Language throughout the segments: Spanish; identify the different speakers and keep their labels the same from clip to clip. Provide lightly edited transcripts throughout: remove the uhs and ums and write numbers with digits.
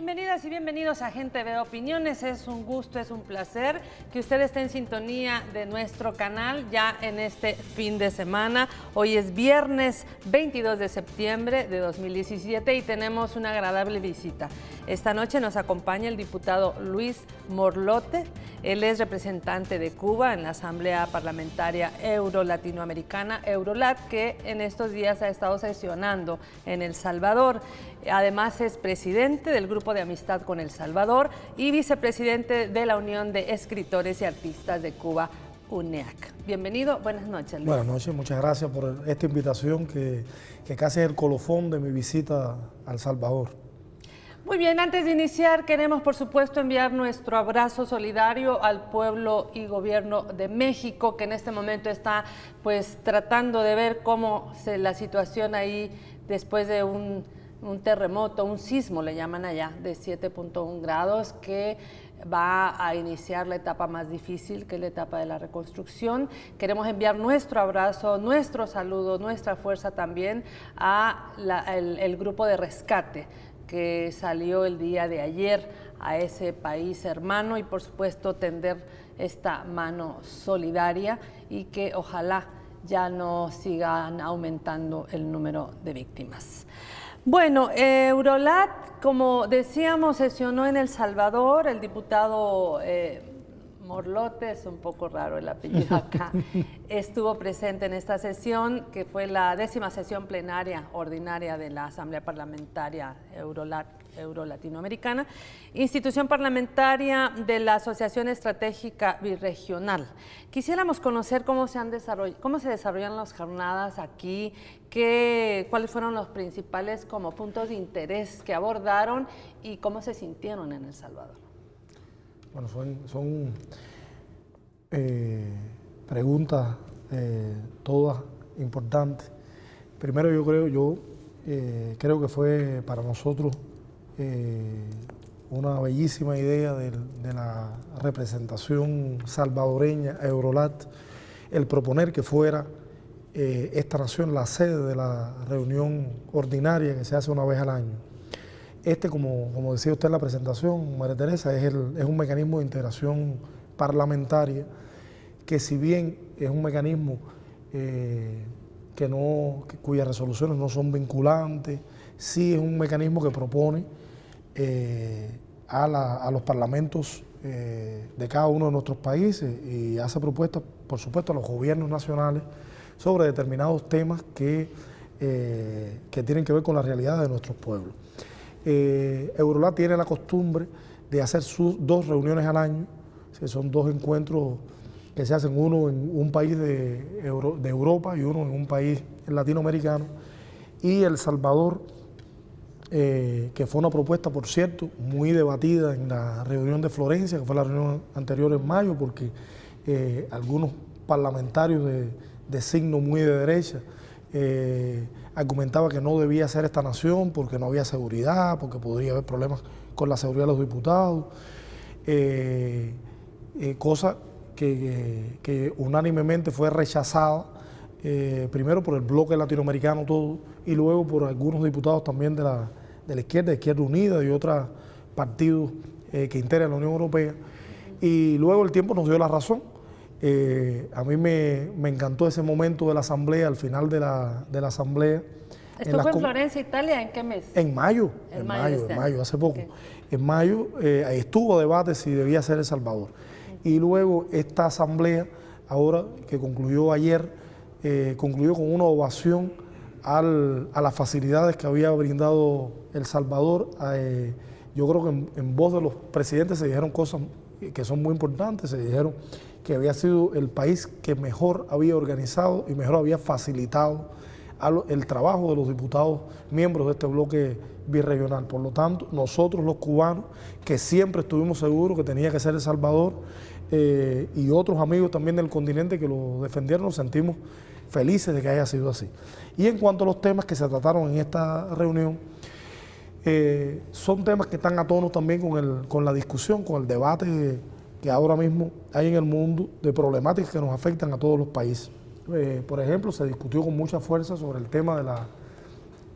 Speaker 1: Bienvenidas y bienvenidos a Gente de Opiniones. Es un gusto, es un placer que usted esté en sintonía de nuestro canal ya en este fin de semana. Hoy es viernes 22 de septiembre de 2017 y tenemos una agradable visita. Esta noche nos acompaña el diputado Luis Morlote. Él es representante de Cuba en la Asamblea Parlamentaria Euro-Latinoamericana, Eurolat, que en estos días ha estado sesionando en El Salvador. Además es presidente del Grupo de Amistad con El Salvador y vicepresidente de la Unión de Escritores y Artistas de Cuba, UNEAC. Bienvenido, buenas noches, Luis.
Speaker 2: Buenas noches, muchas gracias por esta invitación que casi es el colofón de mi visita a El Salvador.
Speaker 1: Muy bien, antes de iniciar queremos por supuesto enviar nuestro abrazo solidario al pueblo y gobierno de México, que en este momento está pues tratando de ver cómo la situación ahí después de un terremoto, un sismo le llaman allá, de 7.1 grados, que va a iniciar la etapa más difícil, que es la etapa de la reconstrucción. Queremos enviar nuestro abrazo, nuestro saludo, nuestra fuerza también al grupo de rescate que salió el día de ayer a ese país hermano y por supuesto tender esta mano solidaria y que ojalá ya no sigan aumentando el número de víctimas. Bueno, Eurolat, como decíamos, sesionó en El Salvador. El diputado Morlote, es un poco raro el apellido acá, estuvo presente en esta sesión, que fue la 10ª sesión plenaria ordinaria de la Asamblea Parlamentaria Euro-Latinoamericana, institución parlamentaria de la Asociación Estratégica Birregional. Quisiéramos conocer cómo se desarrollan las jornadas aquí, cuáles fueron los principales puntos de interés que abordaron y cómo se sintieron en El Salvador.
Speaker 2: Bueno, son preguntas todas importantes. Primero yo creo que fue para nosotros una bellísima idea de la representación salvadoreña Eurolat, el proponer que fuera esta nación la sede de la reunión ordinaria que se hace una vez al año. Como decía usted en la presentación, María Teresa, es un mecanismo de integración parlamentaria que, si bien es un mecanismo cuyas resoluciones no son vinculantes, sí es un mecanismo que propone a los parlamentos de cada uno de nuestros países y hace propuestas, por supuesto, a los gobiernos nacionales sobre determinados temas que tienen que ver con la realidad de nuestros pueblos. Eurolat tiene la costumbre de hacer sus 2 reuniones al año, son 2 encuentros que se hacen, uno en un país de Europa y uno en un país latinoamericano, y El Salvador, que fue una propuesta, por cierto, muy debatida en la reunión de Florencia, que fue la reunión anterior en mayo, porque algunos parlamentarios de signo muy de derecha argumentaba que no debía ser esta nación porque no había seguridad, porque podría haber problemas con la seguridad de los diputados, cosa que unánimemente fue rechazada, primero por el bloque latinoamericano todo, y luego por algunos diputados también de la Izquierda Unida y otros partidos que integran la Unión Europea, y luego el tiempo nos dio la razón. A mí me encantó ese momento de la asamblea, al final de la asamblea.
Speaker 1: ¿Esto fue en Florencia, Italia? ¿En qué mes?
Speaker 2: En mayo, hace poco. Okay. En mayo ahí estuvo debate si debía ser El Salvador. Y luego esta asamblea, ahora que concluyó ayer, concluyó con una ovación a las facilidades que había brindado El Salvador. Yo creo que en voz de los presidentes se dijeron cosas que son muy importantes, se dijeron que había sido el país que mejor había organizado y mejor había facilitado el trabajo de los diputados miembros de este bloque birregional. Por lo tanto, nosotros los cubanos, que siempre estuvimos seguros que tenía que ser El Salvador, y otros amigos también del continente que lo defendieron, nos sentimos felices de que haya sido así. Y en cuanto a los temas que se trataron en esta reunión, son temas que están a tono también con la discusión, con el debate que ahora mismo hay en el mundo de problemáticas que nos afectan a todos los países. Por ejemplo, se discutió con mucha fuerza sobre el tema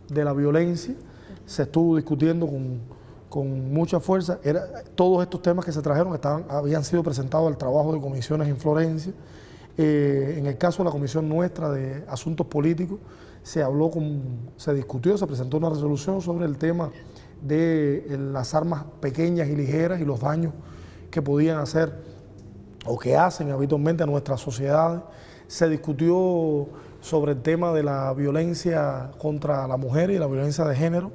Speaker 2: de la violencia, se estuvo discutiendo con con mucha fuerza. Todos estos temas que se trajeron habían sido presentados al trabajo de comisiones en Florencia. En el caso de la comisión nuestra de asuntos políticos, se discutió, se presentó una resolución sobre el tema de las armas pequeñas y ligeras y los daños que podían hacer o que hacen habitualmente a nuestras sociedades. Se discutió sobre el tema de la violencia contra la mujer y la violencia de género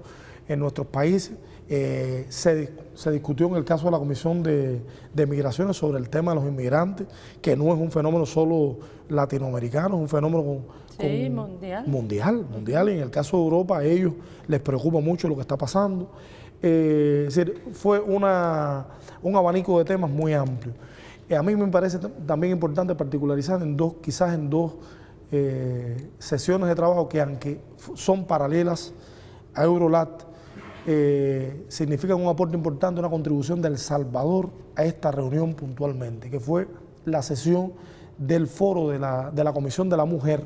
Speaker 2: en nuestros países. Se discutió en el caso de la Comisión de Migraciones sobre el tema de los inmigrantes, que no es un fenómeno solo latinoamericano, es un fenómeno mundial, y en el caso de Europa a ellos les preocupa mucho lo que está pasando. Es decir, fue un abanico de temas muy amplio. A mí me parece también importante particularizar quizás en dos sesiones de trabajo que, aunque son paralelas a Eurolat, significan un aporte importante, una contribución de El Salvador a esta reunión puntualmente, que fue la sesión del foro de la Comisión de la Mujer,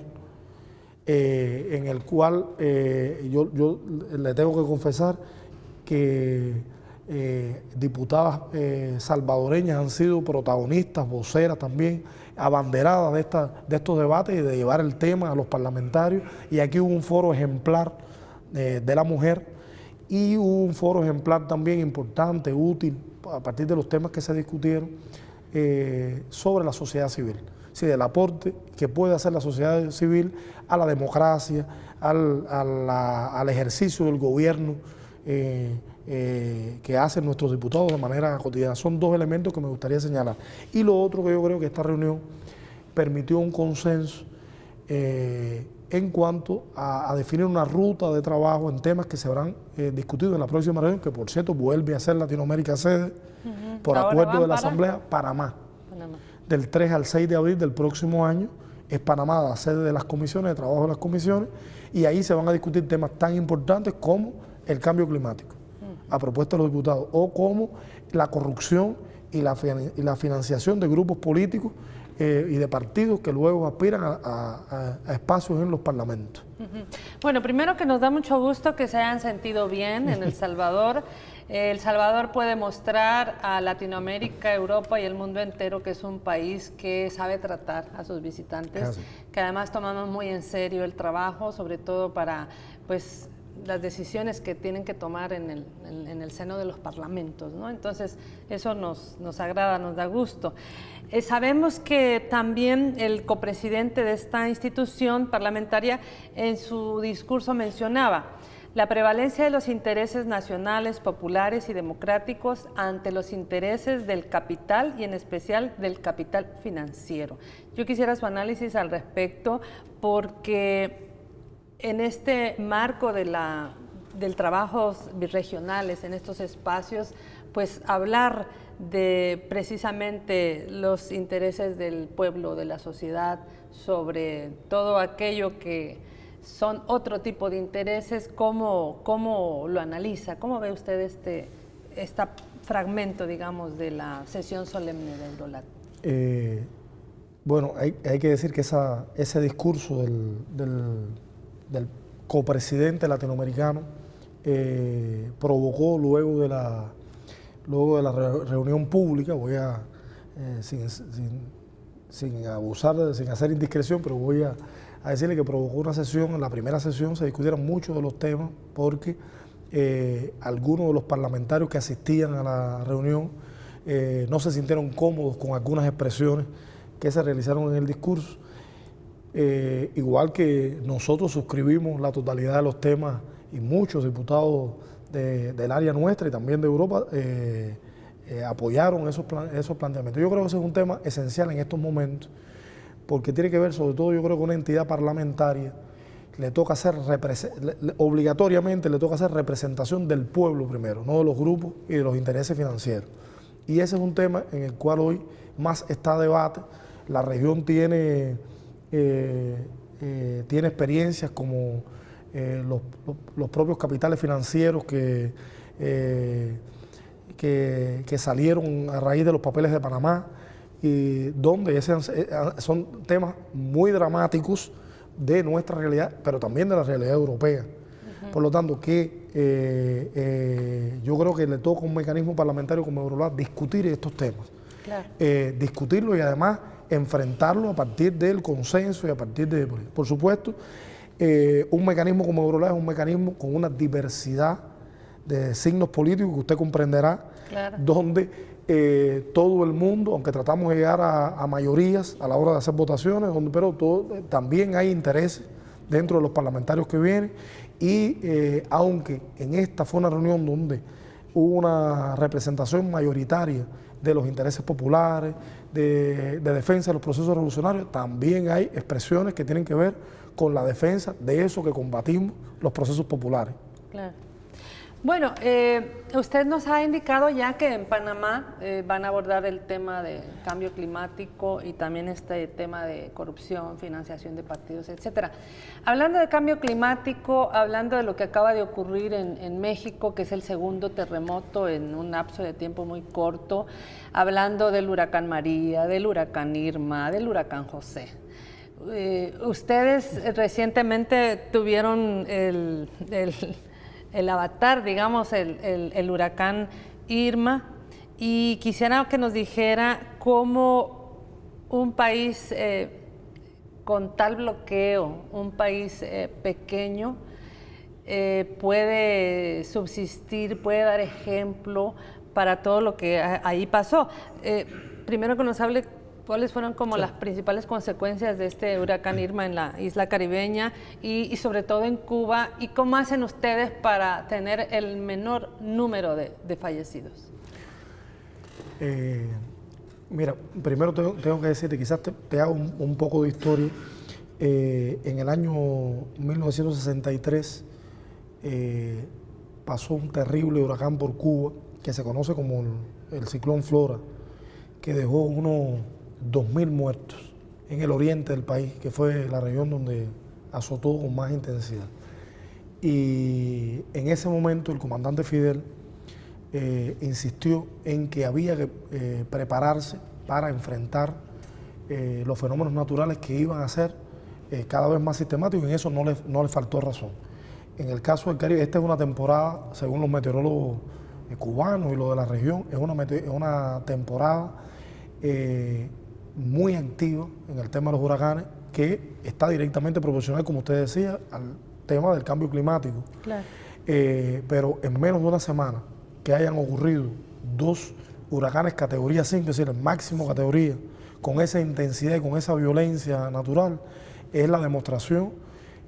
Speaker 2: en el cual yo le tengo que confesar que diputadas salvadoreñas han sido protagonistas, voceras también, abanderadas de estos debates y de llevar el tema a los parlamentarios. Y aquí hubo un foro ejemplar de la mujer y hubo un foro ejemplar también importante, útil, a partir de los temas que se discutieron sobre la sociedad civil. Sí, del aporte que puede hacer la sociedad civil a la democracia, al ejercicio del gobierno que hacen nuestros diputados de manera cotidiana. Son dos elementos que me gustaría señalar. Y lo otro que yo creo que esta reunión permitió un consenso en cuanto a definir una ruta de trabajo en temas que se habrán discutido en la próxima reunión, que por cierto vuelve a ser Latinoamérica sede, por acuerdo de la Asamblea, Panamá. Del 3 al 6 de abril del próximo año es Panamá la sede de las comisiones, de trabajo de las comisiones, y ahí se van a discutir temas tan importantes como el cambio climático, a propuesta de los diputados, o como la corrupción y la financiación de grupos políticos y de partidos que luego aspiran a espacios en los parlamentos.
Speaker 1: Bueno, primero que nos da mucho gusto que se hayan sentido bien en El Salvador. El Salvador puede mostrar a Latinoamérica, Europa y el mundo entero que es un país que sabe tratar a sus visitantes, que además tomamos muy en serio el trabajo, sobre todo para pues las decisiones que tienen que tomar en el seno de los parlamentos, ¿no? Entonces, eso nos agrada, nos da gusto. Sabemos que también el copresidente de esta institución parlamentaria en su discurso mencionaba la prevalencia de los intereses nacionales, populares y democráticos ante los intereses del capital y en especial del capital financiero. Yo quisiera su análisis al respecto porque en este marco del trabajo regionales, en estos espacios, pues hablar de precisamente los intereses del pueblo, de la sociedad, sobre todo aquello que son otro tipo de intereses, ¿cómo lo analiza? ¿Cómo ve usted este fragmento, digamos, de la sesión solemne de Eurolat?
Speaker 2: Bueno, hay que decir que ese discurso del copresidente latinoamericano provocó luego de la reunión pública, sin abusar, sin hacer indiscreción, pero voy a decirle que provocó una sesión. En la primera sesión se discutieron muchos de los temas porque algunos de los parlamentarios que asistían a la reunión no se sintieron cómodos con algunas expresiones que se realizaron en el discurso. Igual que nosotros suscribimos la totalidad de los temas y muchos diputados del área nuestra y también de Europa apoyaron esos planteamientos. Yo creo que ese es un tema esencial en estos momentos porque tiene que ver sobre todo, yo creo que una entidad parlamentaria le toca hacer obligatoriamente le toca hacer representación del pueblo primero, no de los grupos y de los intereses financieros. Y ese es un tema en el cual hoy más está debate. La región tiene experiencias como los propios capitales financieros que salieron a raíz de los papeles de Panamá, y donde son temas muy dramáticos de nuestra realidad, pero también de la realidad europea. Por lo tanto, yo creo que le toca a un mecanismo parlamentario como Eurolat discutir estos temas.
Speaker 1: Claro.
Speaker 2: Discutirlo y además enfrentarlo a partir del consenso y a partir de... Por supuesto, un mecanismo como Eurolat es un mecanismo con una diversidad de signos políticos que usted comprenderá, claro, donde todo el mundo, aunque tratamos de llegar a mayorías a la hora de hacer votaciones, pero también hay intereses dentro de los parlamentarios que vienen y aunque en esta fue una reunión donde hubo una representación mayoritaria de los intereses populares, de defensa de los procesos revolucionarios, también hay expresiones que tienen que ver con la defensa de eso que combatimos, los procesos populares.
Speaker 1: Claro. Bueno, usted nos ha indicado ya que en Panamá van a abordar el tema de cambio climático y también este tema de corrupción, financiación de partidos, etcétera. Hablando de cambio climático, hablando de lo que acaba de ocurrir en México, que es el segundo terremoto en un lapso de tiempo muy corto, hablando del huracán María, del huracán Irma, del huracán José. Ustedes recientemente tuvieron el avatar, digamos, el huracán Irma, y quisiera que nos dijera cómo un país con tal bloqueo, un país pequeño, puede subsistir, puede dar ejemplo para todo lo que ahí pasó. Primero que nos hable cuáles fueron como las principales consecuencias de este huracán Irma en la isla caribeña y sobre todo en Cuba, y cómo hacen ustedes para tener el menor número de fallecidos.
Speaker 2: Mira, primero tengo que decirte, quizás te hago un poco de historia. En el año 1963 pasó un terrible huracán por Cuba que se conoce como el ciclón Flora, que dejó unos 2.000 muertos en el oriente del país, que fue la región donde azotó con más intensidad. Y en ese momento el comandante Fidel insistió en que había que prepararse para enfrentar los fenómenos naturales que iban a ser cada vez más sistemáticos, y en eso no le faltó razón. En el caso del Caribe, esta es una temporada, según los meteorólogos cubanos y los de la región, es una temporada muy activa en el tema de los huracanes, que está directamente proporcional, como usted decía, al tema del cambio climático. Claro. Pero en menos de una semana que hayan ocurrido 2 huracanes categoría 5, es decir, el máximo categoría, con esa intensidad y con esa violencia natural, es la demostración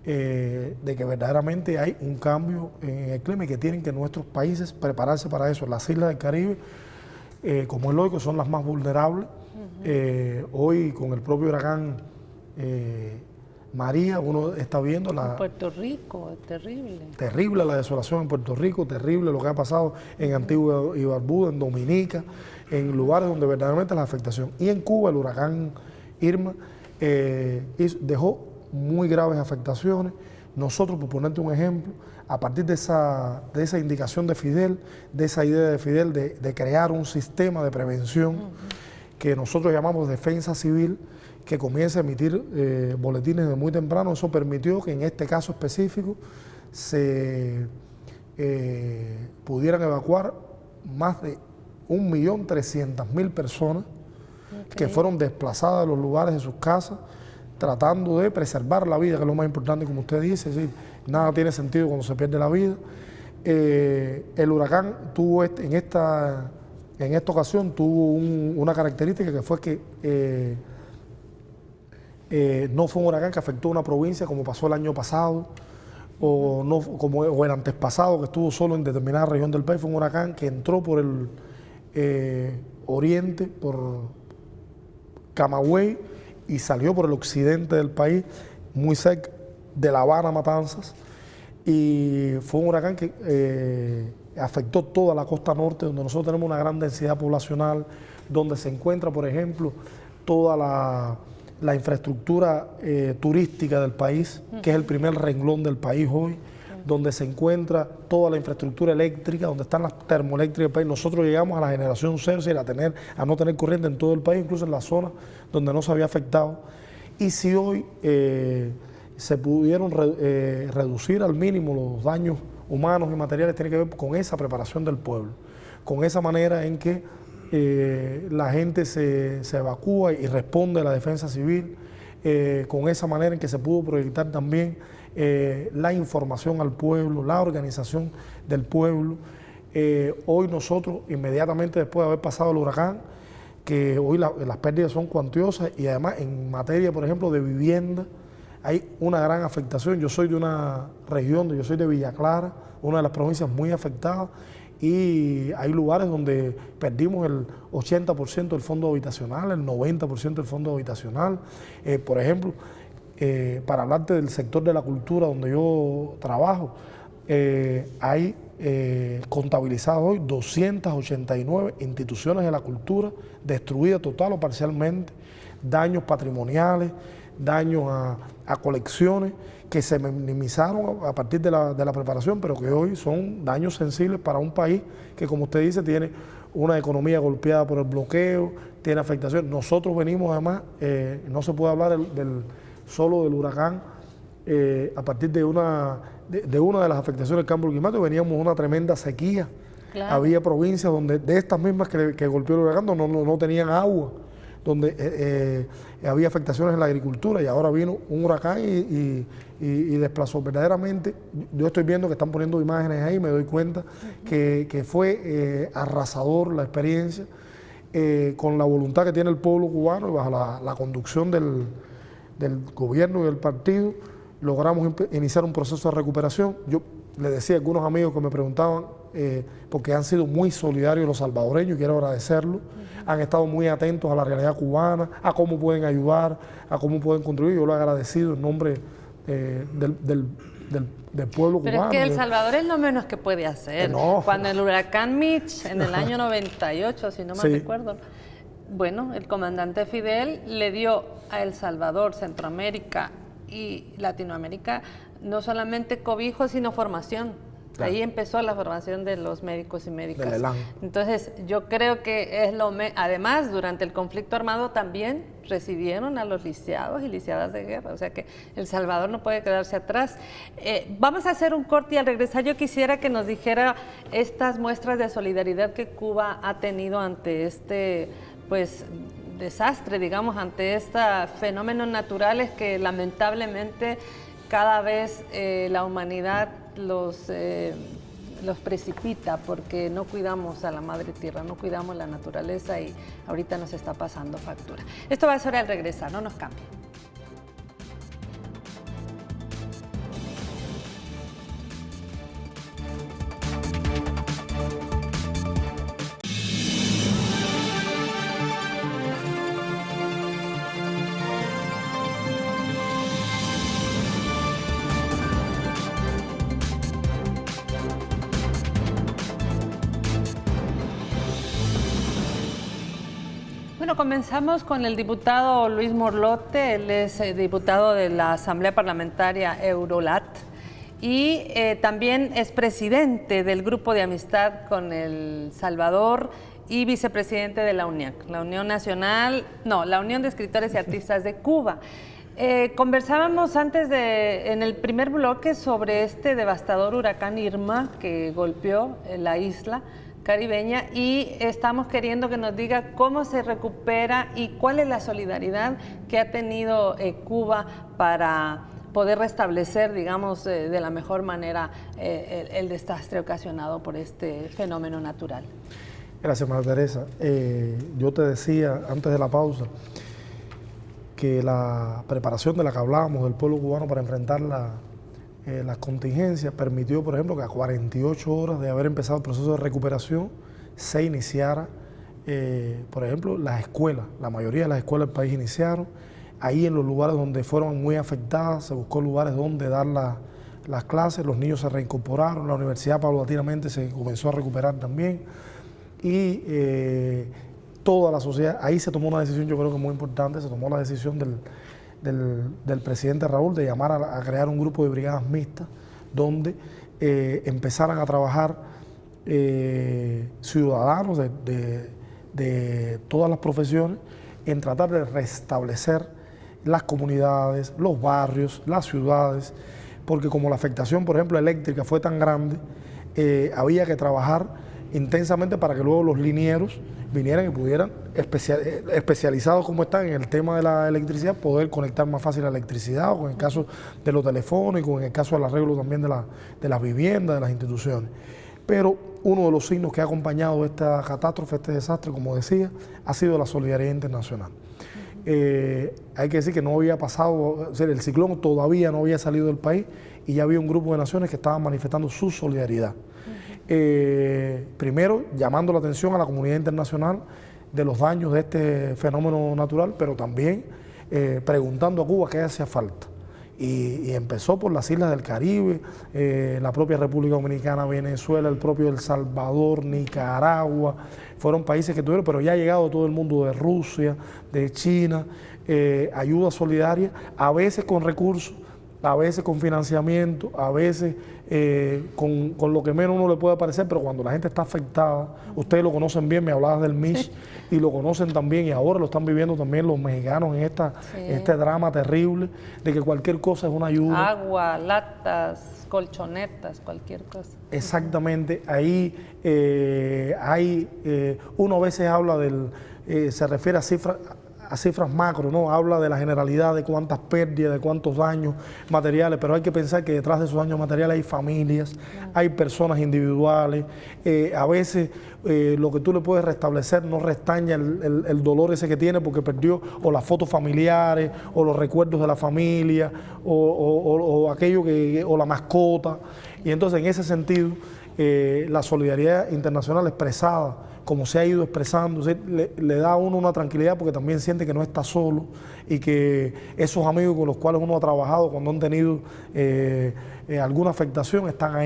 Speaker 2: de que verdaderamente hay un cambio en el clima y que tienen que nuestros países prepararse para eso. Las islas del Caribe, como es lógico, son las más vulnerables. Hoy, con el propio huracán María, uno está viendo
Speaker 1: en Puerto Rico, es terrible.
Speaker 2: Terrible la desolación en Puerto Rico, terrible lo que ha pasado en Antigua y Barbuda, en Dominica, en lugares donde verdaderamente la afectación. Y en Cuba, el huracán Irma dejó muy graves afectaciones. Nosotros, por ponerte un ejemplo, a partir de esa indicación de Fidel, de esa idea de Fidel de crear un sistema de prevención que nosotros llamamos defensa civil, que comienza a emitir boletines de muy temprano, eso permitió que en este caso específico se pudieran evacuar más de 1.300.000 personas que fueron desplazadas de los lugares de sus casas, tratando de preservar la vida, que es lo más importante, como usted dice. ¿Sí? Nada tiene sentido cuando se pierde la vida. El huracán tuvo en esta ocasión tuvo una característica, que fue que no fue un huracán que afectó a una provincia como pasó el año pasado o el antes pasado, que estuvo solo en determinada región del país. Fue un huracán que entró por el oriente, por Camagüey, y salió por el occidente del país, muy cerca de La Habana, Matanzas, y fue un huracán que afectó toda la costa norte, donde nosotros tenemos una gran densidad poblacional, donde se encuentra, por ejemplo, toda la infraestructura turística del país, que es el primer renglón del país hoy, donde se encuentra toda la infraestructura eléctrica, donde están las termoeléctricas del país. Nosotros llegamos a la generación cero, a no tener corriente en todo el país, incluso en las zonas donde no se había afectado. Y si hoy se pudieron reducir al mínimo los daños humanos y materiales, tiene que ver con esa preparación del pueblo, con esa manera en que la gente se evacúa y responde a la defensa civil, con esa manera en que se pudo proyectar también la información al pueblo, la organización del pueblo. Hoy nosotros, inmediatamente después de haber pasado el huracán, que hoy las pérdidas son cuantiosas y además en materia, por ejemplo, de vivienda, hay una gran afectación. Yo soy de una región, yo soy de Villa Clara, una de las provincias muy afectadas, y hay lugares donde perdimos el 80% del fondo habitacional, el 90% del fondo habitacional. Por ejemplo, para hablarte del sector de la cultura donde yo trabajo, hay contabilizados hoy 289 instituciones de la cultura destruidas total o parcialmente, daños patrimoniales, daños a colecciones que se minimizaron a partir de la preparación, pero que hoy son daños sensibles para un país que, como usted dice, tiene una economía golpeada por el bloqueo, tiene afectación. Nosotros venimos además, no se puede hablar solo del huracán, a partir de una de las afectaciones del cambio climático, veníamos de una tremenda sequía. Claro. Había provincias donde de estas mismas que golpeó el huracán no tenían agua, donde había afectaciones en la agricultura, y ahora vino un huracán y desplazó. Verdaderamente, yo estoy viendo que están poniendo imágenes ahí, me doy cuenta que fue arrasador la experiencia, con la voluntad que tiene el pueblo cubano y bajo la conducción del gobierno y del partido, logramos iniciar un proceso de recuperación. Yo le decía a algunos amigos que me preguntaban, porque han sido muy solidarios los salvadoreños, y quiero agradecerlo, han estado muy atentos a la realidad cubana, a cómo pueden ayudar, a cómo pueden contribuir. Yo lo he agradecido en nombre del pueblo cubano.
Speaker 1: Pero es que El Salvador es lo menos que puede hacer.
Speaker 2: No.
Speaker 1: Cuando el huracán Mitch, en el año 98, si no mal recuerdo, bueno, el comandante Fidel le dio a El Salvador, Centroamérica y Latinoamérica no solamente cobijo, sino formación. Claro. Ahí empezó la formación de los médicos y médicas. Entonces, yo creo que es además, durante el conflicto armado también recibieron a los lisiados y lisiadas de guerra. O sea que El Salvador no puede quedarse atrás. Vamos a hacer un corte, y al regresar yo quisiera que nos dijera estas muestras de solidaridad que Cuba ha tenido ante este, pues, desastre, digamos, ante estos fenómenos naturales que lamentablemente cada vez la humanidad los precipita, porque no cuidamos a la madre tierra, no cuidamos la naturaleza, y ahorita nos está pasando factura. Esto va a ser al regresar, no nos cambie. Bueno, comenzamos con el diputado Luis Morlote. Él es diputado de la Asamblea Parlamentaria Eurolat y también es presidente del Grupo de Amistad con El Salvador y vicepresidente de la UNIAC, la Unión de Escritores y Artistas de Cuba. Conversábamos en el primer bloque sobre este devastador huracán Irma que golpeó la isla caribeña, y estamos queriendo que nos diga cómo se recupera y cuál es la solidaridad que ha tenido Cuba para poder restablecer, digamos, de la mejor manera el desastre ocasionado por este fenómeno natural.
Speaker 2: Gracias, María Teresa. Yo te decía antes de la pausa que la preparación de la que hablábamos del pueblo cubano para enfrentar las contingencias permitió, por ejemplo, que a 48 horas de haber empezado el proceso de recuperación se iniciara, por ejemplo, las escuelas. La mayoría de las escuelas del país iniciaron. Ahí, en los lugares donde fueron muy afectadas, se buscó lugares donde dar las clases. Los niños se reincorporaron, la universidad paulatinamente se comenzó a recuperar también. Y toda la sociedad, ahí se tomó una decisión, yo creo que muy importante, se tomó la decisión del presidente Raúl de llamar a crear un grupo de brigadas mixtas donde empezaran a trabajar ciudadanos de todas las profesiones en tratar de restablecer las comunidades, los barrios, las ciudades, porque como la afectación, por ejemplo, eléctrica fue tan grande, había que trabajar intensamente para que luego los linieros vinieran y pudieran, especializados como están en el tema de la electricidad, poder conectar más fácil la electricidad, o en el caso de lo telefónico, en el caso del arreglo también de las viviendas, de las instituciones. Pero uno de los signos que ha acompañado esta catástrofe, este desastre, como decía, ha sido la solidaridad internacional. Hay que decir que no había pasado, o sea, el ciclón todavía no había salido del país y ya había un grupo de naciones que estaban manifestando su solidaridad. Primero, llamando la atención a la comunidad internacional de los daños de este fenómeno natural, pero también preguntando a Cuba qué hacía falta. Y empezó por las islas del Caribe, la propia República Dominicana, Venezuela, el propio El Salvador, Nicaragua, fueron países que tuvieron, pero ya ha llegado todo el mundo de Rusia, de China, ayuda solidaria, a veces con recursos, a veces con financiamiento, a veces con lo que menos uno le puede parecer, pero cuando la gente está afectada, ustedes lo conocen bien, me hablabas del Mish, y lo conocen también, y ahora lo están viviendo también los mexicanos en este drama terrible de que cualquier cosa es una ayuda.
Speaker 1: Agua, latas, colchonetas, cualquier cosa.
Speaker 2: Exactamente, ahí uno a veces habla se refiere a cifras macro, ¿no? Habla de la generalidad, de cuántas pérdidas, de cuántos daños materiales, pero hay que pensar que detrás de esos daños materiales hay familias, hay personas individuales, a veces lo que tú le puedes restablecer no restaña el dolor ese que tiene porque perdió o las fotos familiares, o los recuerdos de la familia, o aquello o la mascota, y entonces en ese sentido la solidaridad internacional expresada, como se ha ido expresando, le da a uno una tranquilidad porque también siente que no está solo y que esos amigos con los cuales uno ha trabajado cuando han tenido alguna afectación están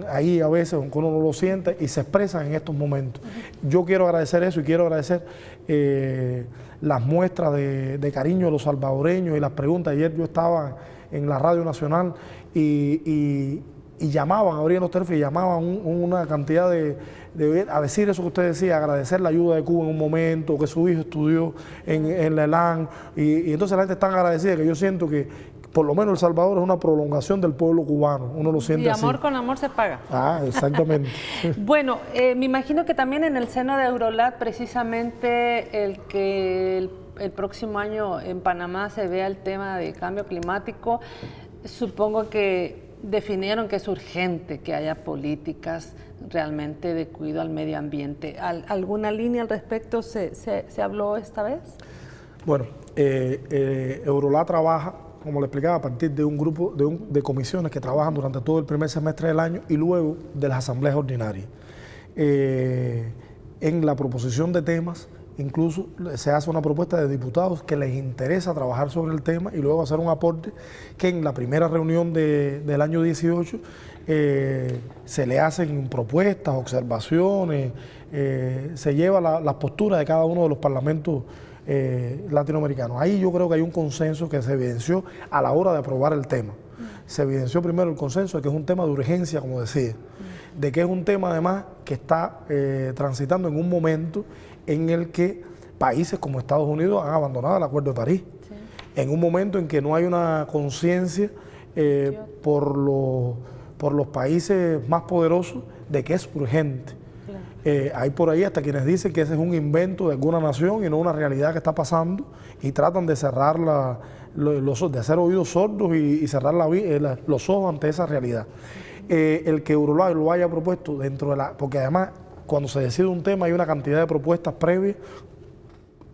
Speaker 2: ahí a veces, aunque uno no lo siente, y se expresan en estos momentos. Yo quiero agradecer eso y quiero agradecer las muestras de cariño de los salvadoreños y las preguntas. Ayer yo estaba en la Radio Nacional y llamaban, abrían los teléfonos y llamaban una cantidad a decir eso que usted decía, agradecer la ayuda de Cuba en un momento, que su hijo estudió en la ELAN, y entonces la gente es tan agradecida que yo siento que por lo menos El Salvador es una prolongación del pueblo cubano, uno lo siente así.
Speaker 1: Y amor con amor se paga.
Speaker 2: Ah, exactamente.
Speaker 1: Bueno, me imagino que también en el seno de Eurolat, precisamente el que el próximo año en Panamá se vea el tema de cambio climático, supongo que definieron que es urgente que haya políticas realmente de cuidado al medio ambiente. ¿Alguna línea al respecto se habló esta vez?
Speaker 2: Bueno, Eurolat trabaja, como le explicaba, a partir de un grupo de comisiones que trabajan durante todo el primer semestre del año y luego de las asambleas ordinarias. En la proposición de temas, incluso se hace una propuesta de diputados que les interesa trabajar sobre el tema y luego hacer un aporte que en la primera reunión del año 18 se le hacen propuestas, observaciones, se lleva las posturas de cada uno de los parlamentos latinoamericanos. Ahí yo creo que hay un consenso que se evidenció a la hora de aprobar el tema. Se evidenció primero el consenso de que es un tema de urgencia, como decía, de que es un tema además que está transitando en un momento en el que países como Estados Unidos han abandonado el Acuerdo de París, en un momento en que no hay una conciencia por los países más poderosos de que es urgente. Hay por ahí hasta quienes dicen que ese es un invento de alguna nación y no una realidad que está pasando, y tratan de cerrar de hacer oídos sordos y cerrar los ojos ante esa realidad. El que Eurolat lo haya propuesto dentro de porque además cuando se decide un tema hay una cantidad de propuestas previas.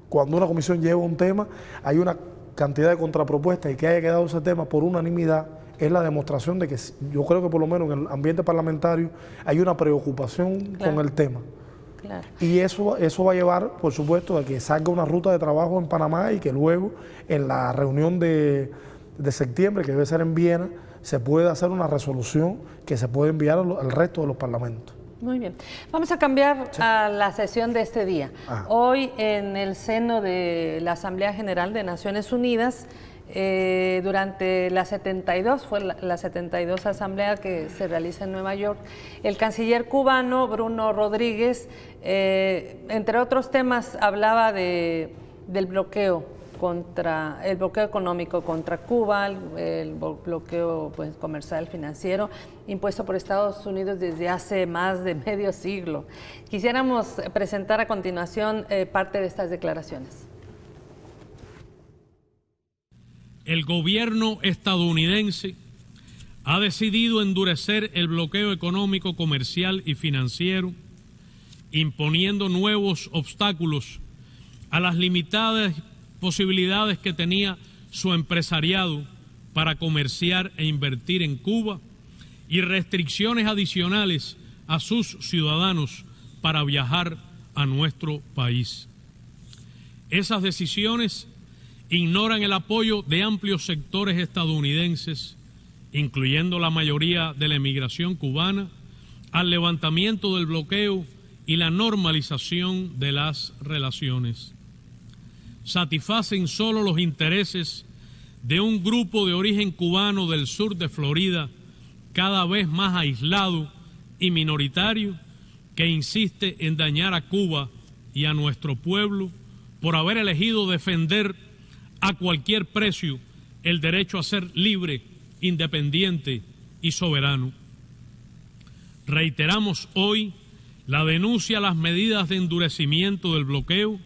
Speaker 2: Cuando una comisión lleva un tema hay una cantidad de contrapropuestas, y que haya quedado ese tema por unanimidad es la demostración de que yo creo que por lo menos en el ambiente parlamentario hay una preocupación con el tema. Y eso va a llevar, por supuesto, a que salga una ruta de trabajo en Panamá y que luego en la reunión de septiembre, que debe ser en Viena, se pueda hacer una resolución que se puede enviar al resto de los parlamentos.
Speaker 1: Muy bien. Vamos a cambiar a la sesión de este día. Hoy, en el seno de la Asamblea General de Naciones Unidas, durante la 72, fue la 72 asamblea que se realiza en Nueva York, el canciller cubano Bruno Rodríguez, entre otros temas, hablaba del bloqueo contra el bloqueo económico contra Cuba, el bloqueo pues, comercial financiero impuesto por Estados Unidos desde hace más de medio siglo. Quisiéramos presentar a continuación parte de estas declaraciones.
Speaker 3: El gobierno estadounidense ha decidido endurecer el bloqueo económico, comercial y financiero, imponiendo nuevos obstáculos a las limitadas posibilidades que tenía su empresariado para comerciar e invertir en Cuba y restricciones adicionales a sus ciudadanos para viajar a nuestro país. Esas decisiones ignoran el apoyo de amplios sectores estadounidenses, incluyendo la mayoría de la emigración cubana, al levantamiento del bloqueo y la normalización de las relaciones. Satisfacen solo los intereses de un grupo de origen cubano del sur de Florida, cada vez más aislado y minoritario, que insiste en dañar a Cuba y a nuestro pueblo por haber elegido defender a cualquier precio el derecho a ser libre, independiente y soberano. Reiteramos hoy la denuncia a las medidas de endurecimiento del bloqueo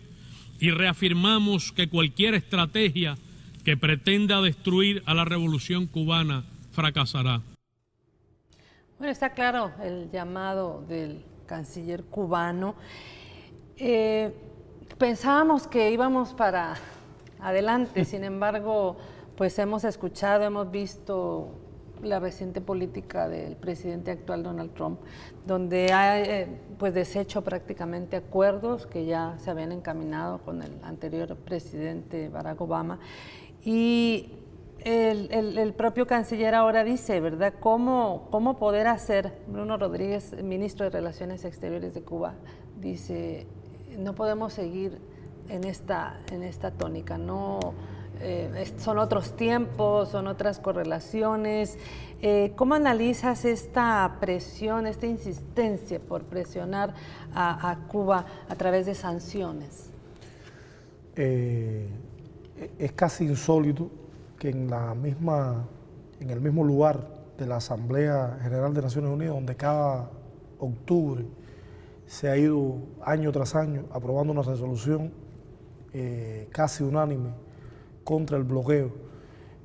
Speaker 3: y reafirmamos que cualquier estrategia que pretenda destruir a la revolución cubana fracasará.
Speaker 1: Bueno, está claro el llamado del canciller cubano. Pensábamos que íbamos para adelante, sin embargo, pues hemos escuchado, hemos visto la reciente política del presidente actual Donald Trump, donde ha pues deshecho prácticamente acuerdos que ya se habían encaminado con el anterior presidente Barack Obama, y el propio canciller ahora dice, ¿verdad?, cómo poder hacer. Bruno Rodríguez, ministro de Relaciones Exteriores de Cuba, dice, no podemos seguir en esta tónica, no. Son otros tiempos, son otras correlaciones. ¿Cómo analizas esta presión, esta insistencia por presionar a Cuba a través de sanciones?
Speaker 2: Es casi insólito que en el mismo lugar de la Asamblea General de Naciones Unidas, donde cada octubre se ha ido año tras año aprobando una resolución casi unánime contra el bloqueo,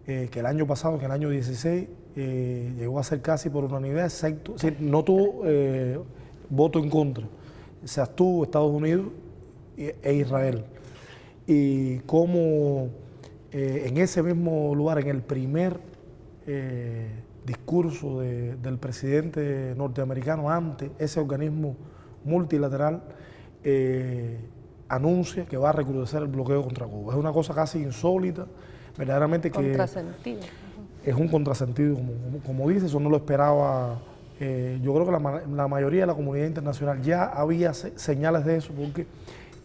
Speaker 2: que el año pasado, que el año 16, llegó a ser casi por unanimidad, excepto, no tuvo voto en contra, se abstuvo Estados Unidos e Israel. Y como en ese mismo lugar, en el primer discurso del presidente norteamericano ante ese organismo multilateral, anuncia que va a recrudecer el bloqueo contra Cuba. Es una cosa casi insólita, verdaderamente que
Speaker 1: contrasentido.
Speaker 2: Es un contrasentido, como dice, eso no lo esperaba. Yo creo que la mayoría de la comunidad internacional ya había señales de eso, porque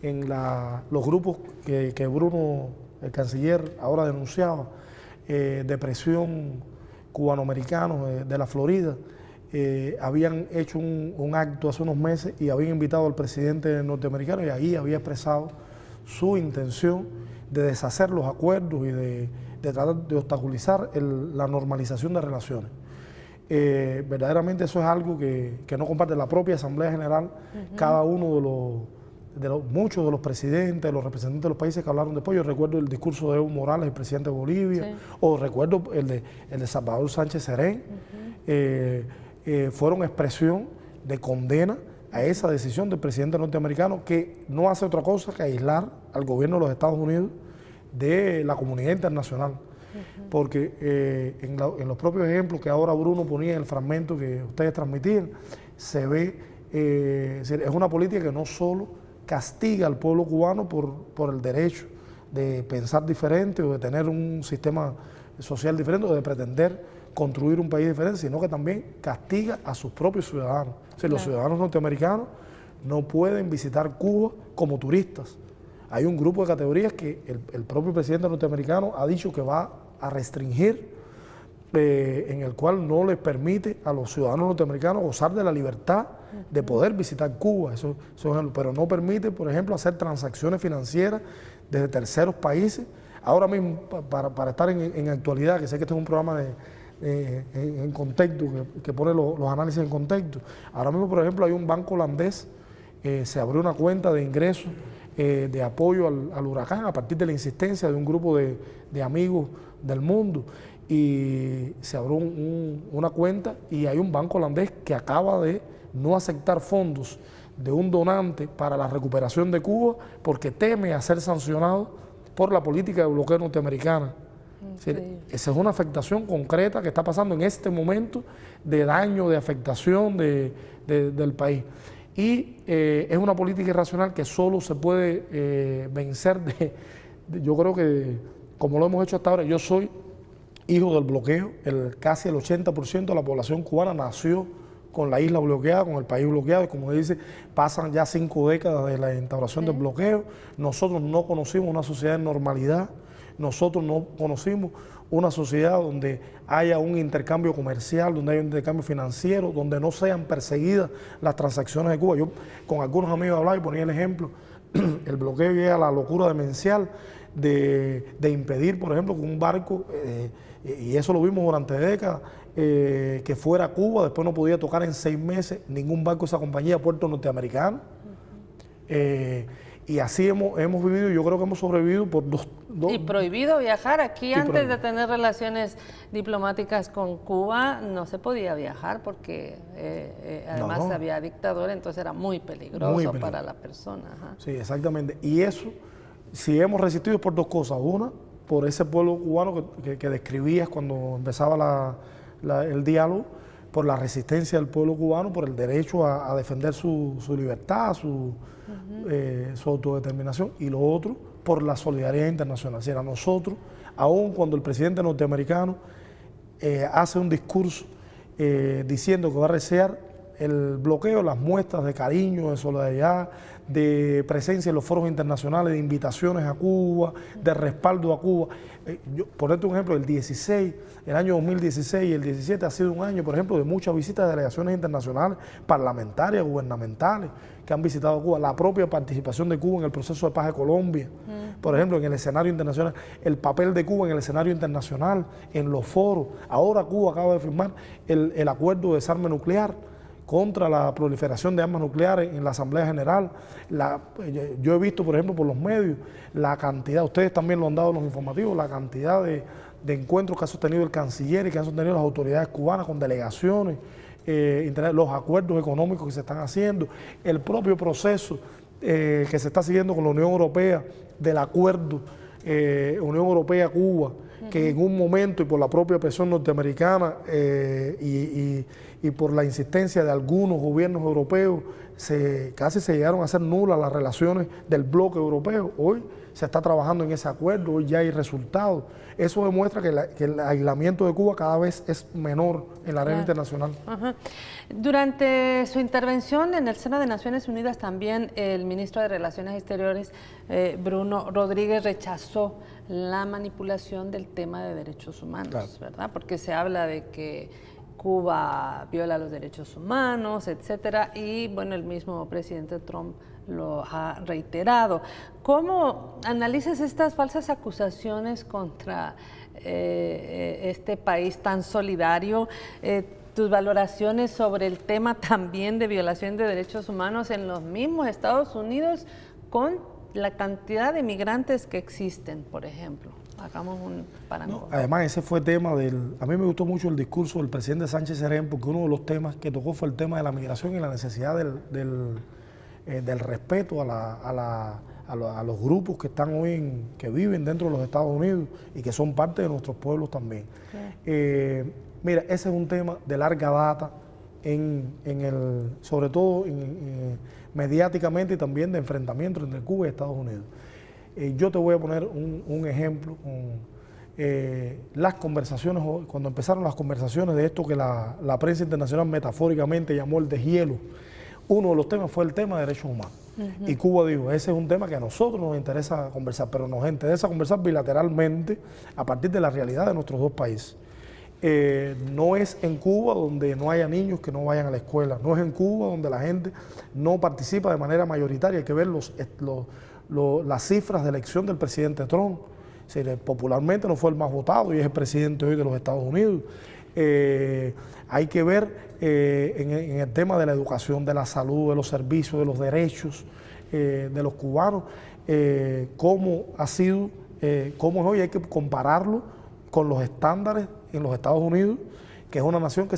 Speaker 2: en los grupos que Bruno, el canciller, ahora denunciaba, de presión cubanoamericanos de la Florida, habían hecho un acto hace unos meses y habían invitado al presidente norteamericano, y ahí había expresado su intención de deshacer los acuerdos y de tratar de obstaculizar la normalización de relaciones. Verdaderamente eso es algo que no comparte la propia Asamblea General. Cada uno muchos de los presidentes, de los representantes de los países que hablaron después. Yo recuerdo el discurso de Evo Morales, el presidente de Bolivia, sí, o recuerdo el de Salvador Sánchez Serén. Fueron expresión de condena a esa decisión del presidente norteamericano, que no hace otra cosa que aislar al gobierno de los Estados Unidos de la comunidad internacional. Porque en los propios ejemplos que ahora Bruno ponía en el fragmento que ustedes transmitían, se ve, es una política que no solo castiga al pueblo cubano por el derecho de pensar diferente o de tener un sistema social diferente o de pretender construir un país diferente, sino que también castiga a sus propios ciudadanos. O sea, los ciudadanos norteamericanos no pueden visitar Cuba como turistas. Hay un grupo de categorías que el propio presidente norteamericano ha dicho que va a restringir, en el cual no les permite a los ciudadanos norteamericanos gozar de la libertad de poder visitar Cuba, pero no permite, por ejemplo, hacer transacciones financieras desde terceros países Ahora mismo, para estar en actualidad, que sé que este es un programa en contexto, que pone los análisis en contexto. Ahora mismo, por ejemplo, hay un banco holandés, se abrió una cuenta de ingresos de apoyo al huracán a partir de la insistencia de un grupo de amigos del mundo, y se abrió una cuenta, y hay un banco holandés que acaba de no aceptar fondos de un donante para la recuperación de Cuba porque teme a ser sancionado por la política de bloqueo norteamericana. Sí. Esa es una afectación concreta que está pasando en este momento de daño, de afectación del país. Y es una política irracional que solo se puede vencer yo creo que, como lo hemos hecho hasta ahora. Yo soy hijo del bloqueo, casi el 80% de la población cubana nació con la isla bloqueada, con el país bloqueado, y como dice, pasan ya 5 décadas de la instauración del bloqueo. Nosotros no conocimos una sociedad de normalidad, nosotros no conocimos una sociedad donde haya un intercambio comercial, donde haya un intercambio financiero, donde no sean perseguidas las transacciones de Cuba. Yo con algunos amigos hablaba y ponía el ejemplo, el bloqueo llega a la locura demencial de impedir, por ejemplo, que un barco, y eso lo vimos durante décadas, que fuera a Cuba, después no podía tocar en 6 meses ningún barco de esa compañía a puerto norteamericano. Y así hemos vivido, yo creo que hemos sobrevivido por dos.
Speaker 1: Y prohibido viajar. Aquí antes de tener relaciones diplomáticas con Cuba no se podía viajar porque además había dictadura, entonces era muy peligroso para la persona. Ajá.
Speaker 2: Sí, exactamente. Y eso, si hemos resistido por 2 cosas. Una, por ese pueblo cubano que describías cuando empezaba el diálogo, por la resistencia del pueblo cubano, por el derecho a defender su libertad, su autodeterminación, y lo otro, por la solidaridad internacional. Si era nosotros, aun cuando el presidente norteamericano hace un discurso diciendo que va a recear el bloqueo, las muestras de cariño, de solidaridad, de presencia en los foros internacionales, de invitaciones a Cuba, de respaldo a Cuba. Ponerte un ejemplo, el año 2016 y el 17 ha sido un año, por ejemplo, de muchas visitas de delegaciones internacionales, parlamentarias, gubernamentales, que han visitado Cuba, la propia participación de Cuba en el proceso de paz de Colombia, por ejemplo, en el escenario internacional, el papel de Cuba en el escenario internacional, en los foros. Ahora Cuba acaba de firmar el acuerdo de desarme nuclear contra la proliferación de armas nucleares en la Asamblea General. Yo he visto, por ejemplo, por los medios, la cantidad, ustedes también lo han dado en los informativos, la cantidad de encuentros que ha sostenido el canciller y que han sostenido las autoridades cubanas con delegaciones, los acuerdos económicos que se están haciendo, el propio proceso que se está siguiendo con la Unión Europea del acuerdo Unión Europea-Cuba, que en un momento y por la propia presión norteamericana y por la insistencia de algunos gobiernos europeos, casi se llegaron a hacer nulas las relaciones del bloque europeo. Hoy se está trabajando en ese acuerdo, hoy ya hay resultados. Eso demuestra que el aislamiento de Cuba cada vez es menor en la arena internacional.
Speaker 1: Durante su intervención en el seno de Naciones Unidas también el ministro de Relaciones Exteriores, Bruno Rodríguez, rechazó la manipulación del tema de derechos humanos, ¿verdad? Porque se habla de que Cuba viola los derechos humanos, etcétera, y bueno, el mismo presidente Trump lo ha reiterado. ¿Cómo analizas estas falsas acusaciones contra este país tan solidario? Tus valoraciones sobre el tema también de violación de derechos humanos en los mismos Estados Unidos con la cantidad de migrantes que existen, por ejemplo. Hagamos un parangón.
Speaker 2: Además, ese fue tema a mí me gustó mucho el discurso del presidente Sánchez Serén, porque uno de los temas que tocó fue el tema de la migración y la necesidad del respeto a los grupos que están hoy que viven dentro de los Estados Unidos y que son parte de nuestros pueblos también. Mira, ese es un tema de larga data, sobre todo mediáticamente y también de enfrentamiento entre Cuba y Estados Unidos. Yo te voy a poner un ejemplo con las conversaciones, cuando empezaron las conversaciones de esto que la prensa internacional metafóricamente llamó el deshielo. Uno de los temas fue el tema de derechos humanos. Y Cuba dijo, ese es un tema que a nosotros nos interesa conversar, pero nos interesa conversar bilateralmente a partir de la realidad de nuestros dos países. No es en Cuba donde no haya niños que no vayan a la escuela, no es en Cuba donde la gente no participa de manera mayoritaria. Hay que ver las cifras de elección del presidente Trump. Popularmente no fue el más votado y es el presidente hoy de los Estados Unidos. Hay que ver en el tema de la educación, de la salud, de los servicios, de los derechos de los cubanos, cómo ha sido, cómo es hoy. Hay que compararlo con los estándares en los Estados Unidos, que es una nación que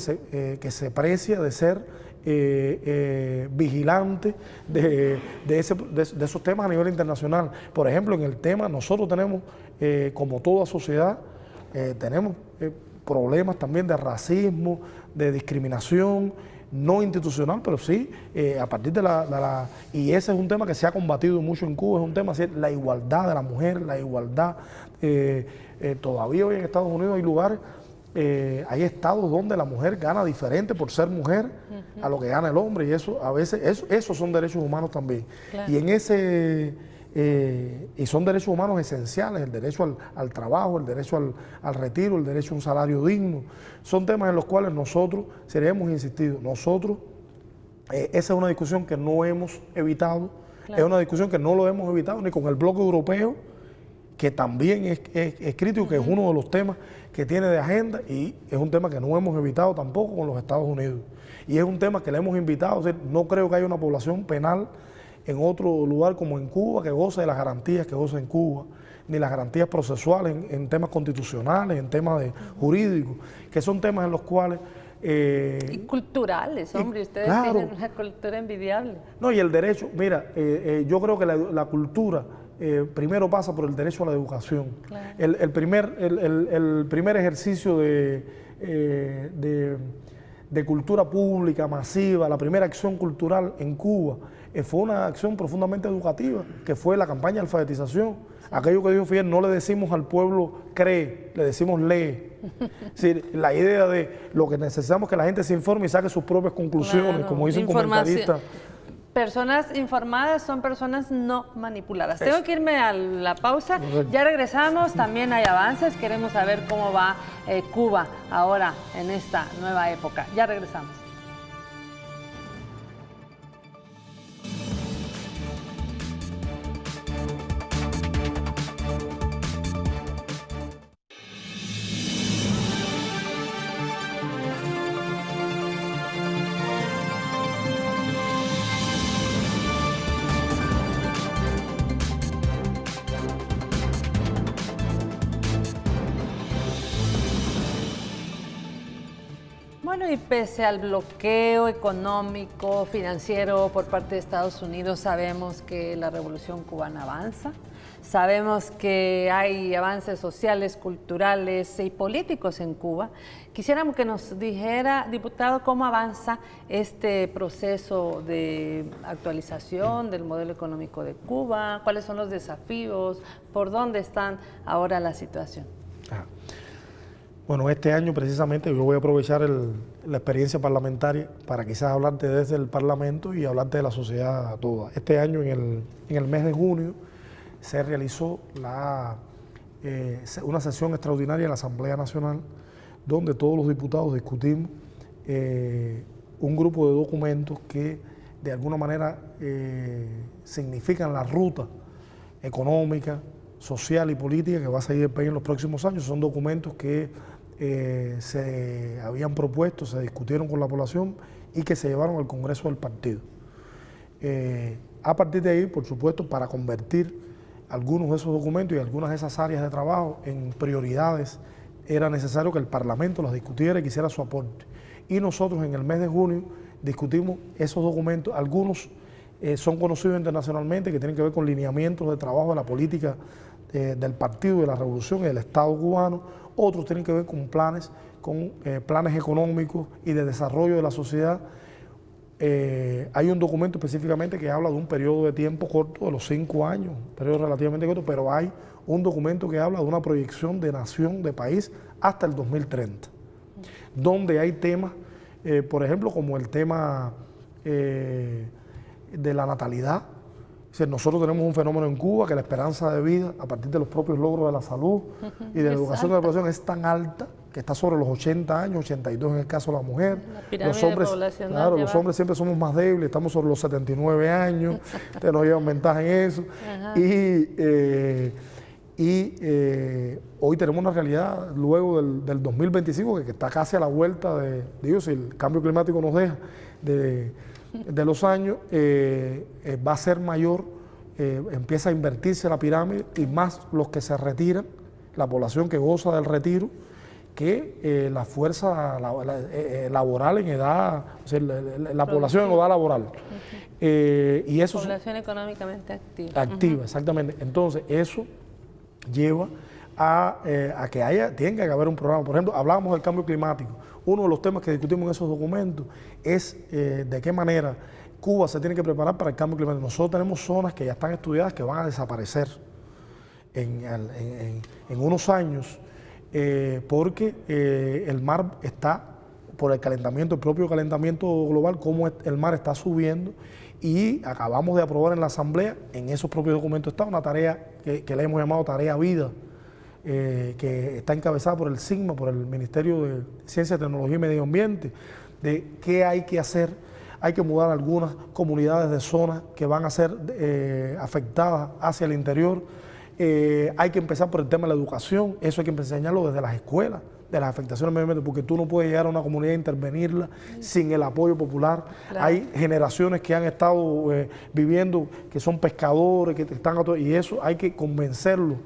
Speaker 2: se precia de ser vigilante de esos temas a nivel internacional. Por ejemplo, en el tema, nosotros tenemos, como toda sociedad, tenemos problemas también de racismo, de discriminación, no institucional, pero sí a partir de y ese es un tema que se ha combatido mucho en Cuba, es un tema, la igualdad de la mujer, la igualdad. Todavía hoy en Estados Unidos hay lugares, hay estados donde la mujer gana diferente por ser mujer a lo que gana el hombre, y eso a veces, esos son derechos humanos también. Claro. Y son derechos humanos esenciales, el derecho al trabajo, el derecho al retiro, el derecho a un salario digno. Son temas en los cuales nosotros hemos insistido. Nosotros, esa es una discusión que no hemos evitado, claro. Es una discusión que no lo hemos evitado ni con el bloque europeo, que también es crítico, que es uno de los temas que tiene de agenda, y es un tema que no hemos evitado tampoco con los Estados Unidos. Y es un tema que le hemos invitado. O sea, no creo que haya una población penal en otro lugar como en Cuba que goce de las garantías que goza en Cuba, ni las garantías procesales en temas constitucionales, en temas jurídicos, que son temas en los cuales...
Speaker 1: y culturales, hombre, ustedes claro, tienen una cultura envidiable.
Speaker 2: No, y el derecho, mira, yo creo que la cultura primero pasa por el derecho a la educación. Claro. El primer ejercicio de cultura pública masiva, la primera acción cultural en Cuba, fue una acción profundamente educativa, que fue la campaña de alfabetización. Sí. Aquello que dijo Fidel, no le decimos al pueblo cree, le decimos lee. Sí, la idea de lo que necesitamos es que la gente se informe y saque sus propias conclusiones, claro, como dice un comentarista.
Speaker 1: Personas informadas son personas no manipuladas. Tengo que irme a la pausa. Ya regresamos, también hay avances. Queremos saber cómo va Cuba ahora en esta nueva época. Ya regresamos. Bueno, y pese al bloqueo económico, financiero por parte de Estados Unidos, sabemos que la revolución cubana avanza, sabemos que hay avances sociales, culturales y políticos en Cuba. Quisiéramos que nos dijera, diputado, cómo avanza este proceso de actualización del modelo económico de Cuba, cuáles son los desafíos, por dónde están ahora la situación.
Speaker 2: Bueno, este año precisamente yo voy a aprovechar la experiencia parlamentaria para quizás hablarte desde el Parlamento y hablarte de la sociedad toda. Este año, en el mes de junio, se realizó una sesión extraordinaria de la Asamblea Nacional, donde todos los diputados discutimos un grupo de documentos que de alguna manera significan la ruta económica, social y política que va a seguir el país en los próximos años. Son documentos que se habían propuesto, se discutieron con la población y que se llevaron al Congreso del partido. A partir de ahí, por supuesto, para convertir algunos de esos documentos y algunas de esas áreas de trabajo en prioridades, era necesario que el Parlamento las discutiera y quisiera su aporte. Y nosotros en el mes de junio discutimos esos documentos. Algunos son conocidos internacionalmente, que tienen que ver con lineamientos de trabajo de la política del Partido de la Revolución y del Estado cubano. Otros tienen que ver con planes económicos y de desarrollo de la sociedad. Hay un documento específicamente que habla de un periodo de tiempo corto, de los 5 años, un periodo relativamente corto, pero hay un documento que habla de una proyección de nación, de país, hasta el 2030, donde hay temas, por ejemplo, como el tema de la natalidad. O sea, nosotros tenemos un fenómeno en Cuba que la esperanza de vida, a partir de los propios logros de la salud y de la educación de la población, es tan alta que está sobre los 80 años, 82 en el caso de la mujer.
Speaker 1: Los hombres,
Speaker 2: claro, los hombres siempre somos más débiles, estamos sobre los 79 años, nos llevan ventaja en eso. Y hoy tenemos una realidad, luego del 2025, que está casi a la vuelta de Dios, si el cambio climático nos deja de los años, va a ser mayor, empieza a invertirse la pirámide y más los que se retiran, la población que goza del retiro, que la fuerza laboral en edad, o sea, la población en edad laboral. Y eso
Speaker 1: población económicamente activa.
Speaker 2: Activa, exactamente. Entonces, eso lleva a que tiene que haber un programa. Por ejemplo, hablábamos del cambio climático. Uno de los temas que discutimos en esos documentos es de qué manera Cuba se tiene que preparar para el cambio climático. Nosotros tenemos zonas que ya están estudiadas que van a desaparecer en unos años porque el mar está, por el calentamiento, el propio calentamiento global, como el mar está subiendo, y acabamos de aprobar en la Asamblea, en esos propios documentos está una tarea que le hemos llamado Tarea Vida, que está encabezada por el SIGMA, por el Ministerio de Ciencia, Tecnología y Medio Ambiente, de qué hay que hacer. Hay que mudar algunas comunidades de zonas que van a ser afectadas hacia el interior. Hay que empezar por el tema de la educación, eso hay que enseñarlo desde las escuelas, de las afectaciones al medio ambiente, porque tú no puedes llegar a una comunidad e intervenirla sin el apoyo popular. Claro. Hay generaciones que han estado viviendo, que son pescadores, que están y eso hay que convencerlos,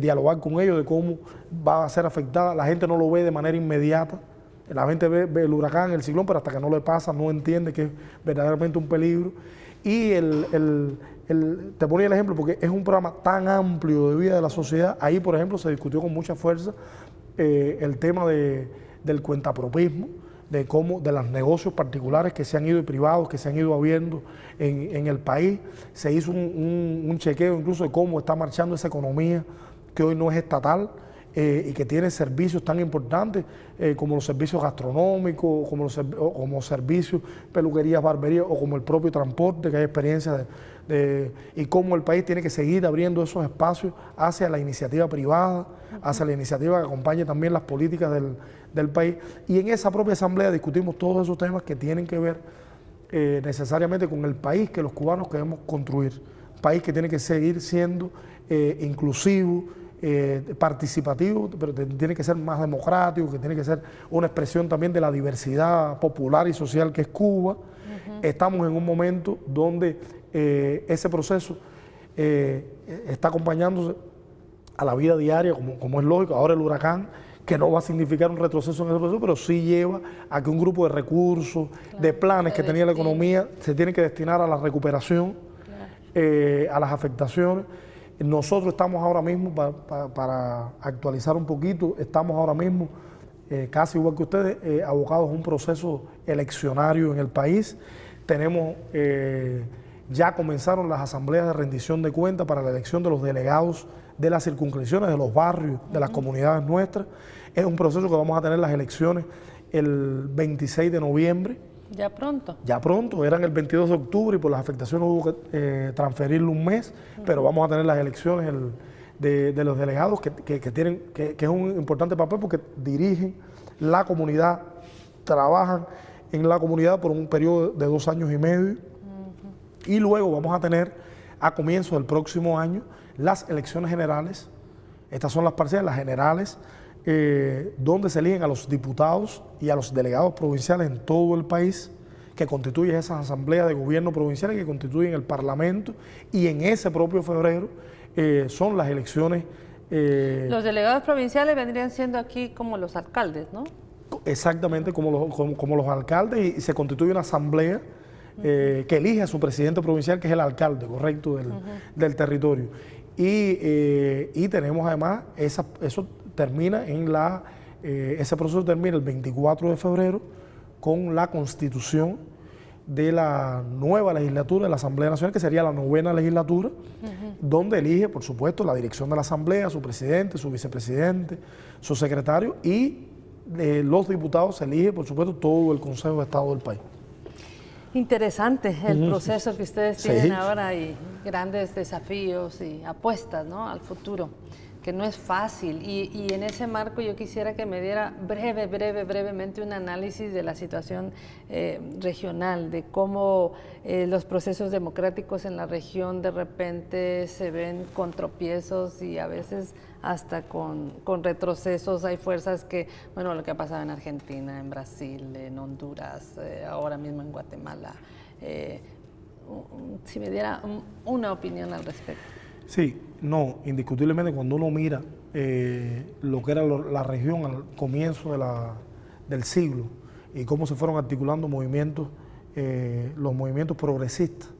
Speaker 2: dialogar con ellos de cómo va a ser afectada. La gente no lo ve de manera inmediata. La gente ve el huracán, el ciclón, pero hasta que no le pasa no entiende que es verdaderamente un peligro. Y te ponía el ejemplo porque es un programa tan amplio de vida de la sociedad. Ahí, por ejemplo, se discutió con mucha fuerza el tema del cuentapropismo, de los negocios particulares que se han ido y privados, que se han ido abriendo en el país. Se hizo un chequeo incluso de cómo está marchando esa economía que hoy no es estatal. Y que tiene servicios tan importantes como los servicios gastronómicos, como servicios, peluquerías, barberías o como el propio transporte, que hay experiencia y cómo el país tiene que seguir abriendo esos espacios hacia la iniciativa privada, hacia la iniciativa que acompañe también las políticas del país. Y en esa propia asamblea discutimos todos esos temas que tienen que ver necesariamente con el país que los cubanos queremos construir. Un país que tiene que seguir siendo inclusivo, participativo, pero tiene que ser más democrático, que tiene que ser una expresión también de la diversidad popular y social que es Cuba. Estamos en un momento donde ese proceso está acompañándose a la vida diaria, como es lógico. Ahora el huracán, que no va a significar un retroceso en ese proceso, pero sí lleva a que un grupo de recursos, de planes que tenía la economía, se tiene que destinar a la recuperación, a las afectaciones. Nosotros estamos ahora mismo, para actualizar un poquito, estamos ahora mismo, casi igual que ustedes, abocados a un proceso eleccionario en el país. Tenemos, ya comenzaron las asambleas de rendición de cuentas para la elección de los delegados de las circunscripciones, de los barrios, de las comunidades nuestras. Es un proceso que vamos a tener las elecciones el 26 de noviembre.
Speaker 1: ¿Ya pronto?
Speaker 2: Ya pronto, eran el 22 de octubre y por las afectaciones hubo que transferirlo un mes, pero vamos a tener las elecciones de los delegados que es un importante papel porque dirigen la comunidad, trabajan en la comunidad por un periodo de 2 años y medio. Y luego vamos a tener a comienzos del próximo año las elecciones generales. Estas son las parciales, las generales, donde se eligen a los diputados y a los delegados provinciales en todo el país, que constituyen esas asambleas de gobierno provinciales que constituyen el Parlamento, y en ese propio febrero son las elecciones.
Speaker 1: Los delegados provinciales vendrían siendo aquí como los alcaldes, ¿no?
Speaker 2: Exactamente, como los alcaldes, y se constituye una asamblea que elige a su presidente provincial, que es el alcalde, correcto, del territorio. Y tenemos además, eso termina ese proceso termina el 24 de febrero con la constitución de la nueva legislatura de la Asamblea Nacional, que sería la 9ª legislatura, donde elige, por supuesto, la dirección de la Asamblea, su presidente, su vicepresidente, su secretario, y los diputados se elige, por supuesto, todo el Consejo de Estado del país.
Speaker 1: Interesante el proceso que ustedes tienen ahora y grandes desafíos y apuestas, ¿no?, al futuro que no es fácil. Y en ese marco yo quisiera que me diera brevemente un análisis de la situación regional, de cómo los procesos democráticos en la región de repente se ven con tropiezos y a veces hasta con retrocesos. Hay fuerzas que, bueno, lo que ha pasado en Argentina, en Brasil, en Honduras, ahora mismo en Guatemala. Si me diera una opinión al respecto.
Speaker 2: Sí, no, indiscutiblemente cuando uno mira lo que era la región al comienzo del siglo y cómo se fueron articulando movimientos, los movimientos progresistas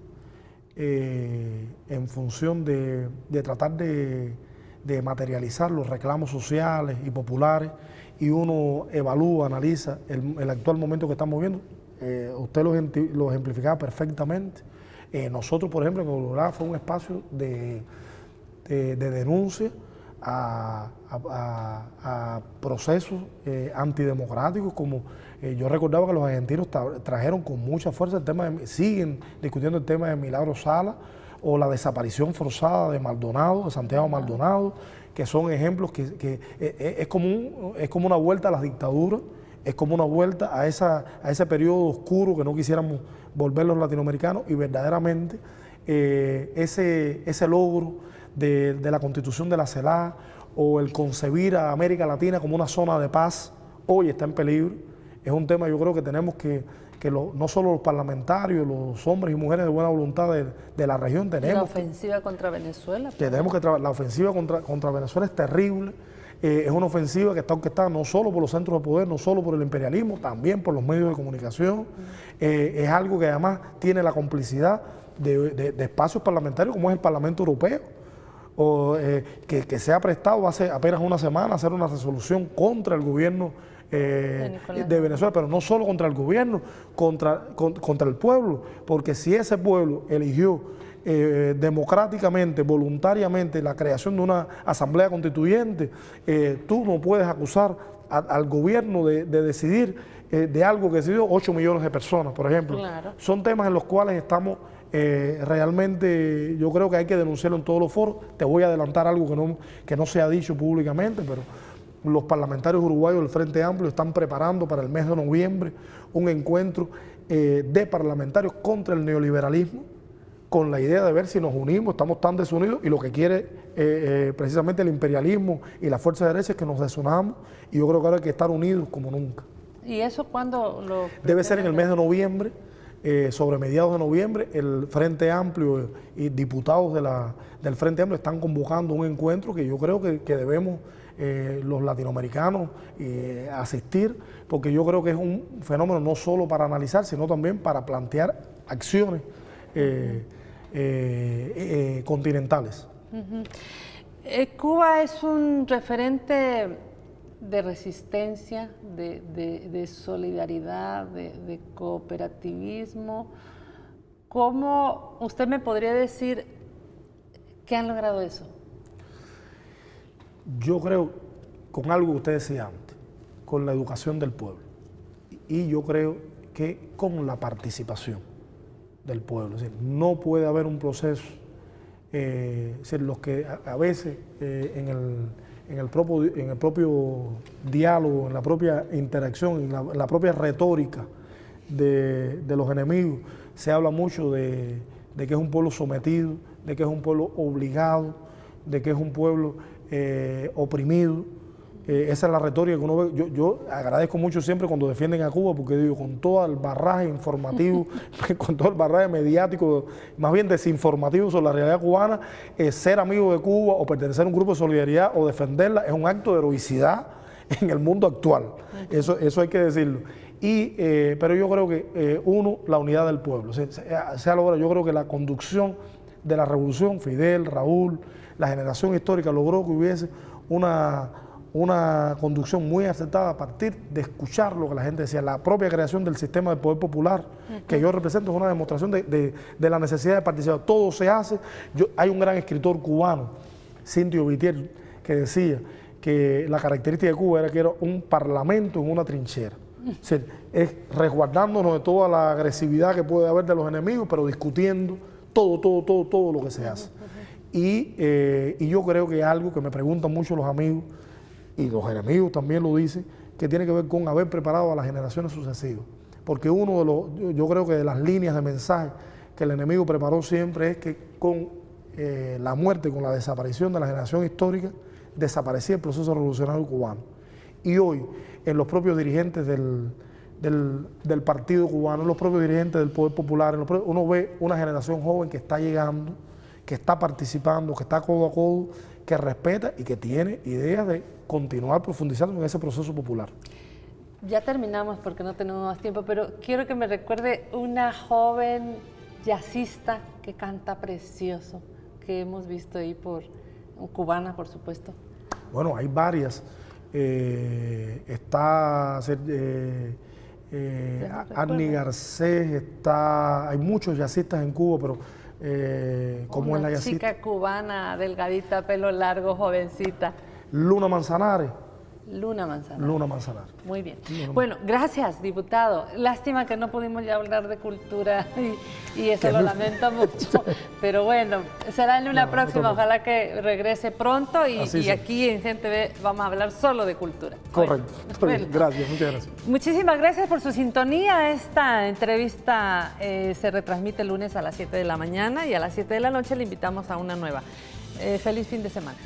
Speaker 2: en función de tratar de materializar los reclamos sociales y populares, y uno evalúa, analiza el actual momento que estamos viviendo. Usted lo ejemplificaba perfectamente. Nosotros, por ejemplo, en Colorado fue un espacio de denuncia a procesos antidemocráticos, como yo recordaba que los argentinos trajeron con mucha fuerza el tema, siguen discutiendo el tema de Milagro Sala, o la desaparición forzada de Maldonado, de Santiago Maldonado, que son ejemplos que es como una vuelta a las dictaduras, es como una vuelta a ese periodo oscuro que no quisiéramos volver los latinoamericanos, y verdaderamente ese logro de la Constitución de la CELAC, o el concebir a América Latina como una zona de paz, hoy está en peligro. Es un tema, yo creo que tenemos que no solo los parlamentarios, los hombres y mujeres de buena voluntad de la región, tenemos...
Speaker 1: La ofensiva contra Venezuela.
Speaker 2: Tenemos que la ofensiva contra Venezuela es terrible. Es una ofensiva que está orquestada no solo por los centros de poder, no solo por el imperialismo, también por los medios de comunicación. Es algo que además tiene la complicidad de espacios parlamentarios como es el Parlamento Europeo, que se ha prestado hace apenas una semana a hacer una resolución contra el gobierno de Venezuela, pero no solo contra el gobierno, contra el pueblo, porque si ese pueblo eligió democráticamente, voluntariamente, la creación de una asamblea constituyente, tú no puedes acusar al gobierno de decidir de algo que decidió 8 millones de personas, por ejemplo. Claro. Son temas en los cuales estamos realmente, yo creo que hay que denunciarlo en todos los foros. Te voy a adelantar algo que no se ha dicho públicamente, pero los parlamentarios uruguayos del Frente Amplio están preparando para el mes de noviembre un encuentro de parlamentarios contra el neoliberalismo, con la idea de ver si nos unimos. Estamos tan desunidos, y lo que quiere precisamente el imperialismo y la fuerza de derecha es que nos desunamos, y yo creo que ahora hay que estar unidos como nunca.
Speaker 1: ¿Y eso cuándo lo...?
Speaker 2: Debe ser en el mes de noviembre, sobre mediados de noviembre. El Frente Amplio y diputados del Frente Amplio están convocando un encuentro que yo creo que debemos los latinoamericanos asistir, porque yo creo que es un fenómeno no solo para analizar, sino también para plantear acciones continentales.
Speaker 1: Cuba es un referente de resistencia, de solidaridad, de cooperativismo. ¿Cómo usted me podría decir que han logrado eso?
Speaker 2: Yo creo, con algo que usted decía antes, con la educación del pueblo, y yo creo que con la participación del pueblo. Es decir, no puede haber un proceso, es decir, los que a veces en el propio diálogo, en la propia interacción, en la propia retórica de los enemigos, se habla mucho de que es un pueblo sometido, de que es un pueblo obligado, de que es un pueblo oprimido. Esa es la retórica que uno ve. Yo agradezco mucho siempre cuando defienden a Cuba, porque digo, con todo el barraje informativo, con todo el barraje mediático, más bien desinformativo sobre la realidad cubana, ser amigo de Cuba o pertenecer a un grupo de solidaridad o defenderla es un acto de heroicidad en el mundo actual. Eso hay que decirlo. Pero yo creo que, la unidad del pueblo. Se ha logrado. Yo creo que la conducción de la revolución, Fidel, Raúl, la generación histórica logró que hubiese una conducción muy acertada a partir de escuchar lo que la gente decía. La propia creación del sistema de poder popular que yo represento es una demostración de la necesidad de participar. Todo se hace. Hay un gran escritor cubano, Cintio Vitier, que decía que la característica de Cuba era que era un parlamento en una trinchera. Es decir, es resguardándonos de toda la agresividad que puede haber de los enemigos, pero discutiendo todo lo que se hace. Y yo creo que algo que me preguntan mucho los amigos, y los enemigos también lo dicen, que tiene que ver con haber preparado a las generaciones sucesivas. Porque yo creo que de las líneas de mensaje que el enemigo preparó siempre es que con la muerte, con la desaparición de la generación histórica, desaparecía el proceso revolucionario cubano. Y hoy, en los propios dirigentes del partido cubano, en los propios dirigentes del Poder Popular, uno ve una generación joven que está llegando, que está participando, que está codo a codo, que respeta y que tiene ideas de continuar profundizando en ese proceso popular.
Speaker 1: Ya terminamos porque no tenemos más tiempo, pero quiero que me recuerde una joven jazzista que canta precioso, que hemos visto ahí cubana, por supuesto.
Speaker 2: Bueno, hay varias. Está Arny Garcés, hay muchos jazzistas en Cuba, pero ¿cómo es la jazzista?
Speaker 1: Una chica cubana, delgadita, pelo largo, jovencita.
Speaker 2: Luna Manzanares.
Speaker 1: Luna Manzanares.
Speaker 2: Luna Manzanares.
Speaker 1: Muy bien. Bueno, gracias, diputado. Lástima que no pudimos ya hablar de cultura y eso lo lamento mucho. Pero bueno, será en una próxima. Ojalá que regrese pronto y aquí en Gente TV vamos a hablar solo de cultura.
Speaker 2: Correcto. Bueno. Gracias, muchas gracias.
Speaker 1: Muchísimas gracias por su sintonía. Esta entrevista se retransmite el lunes a las 7 de la mañana y a las 7 de la noche le invitamos a una nueva. Feliz fin de semana.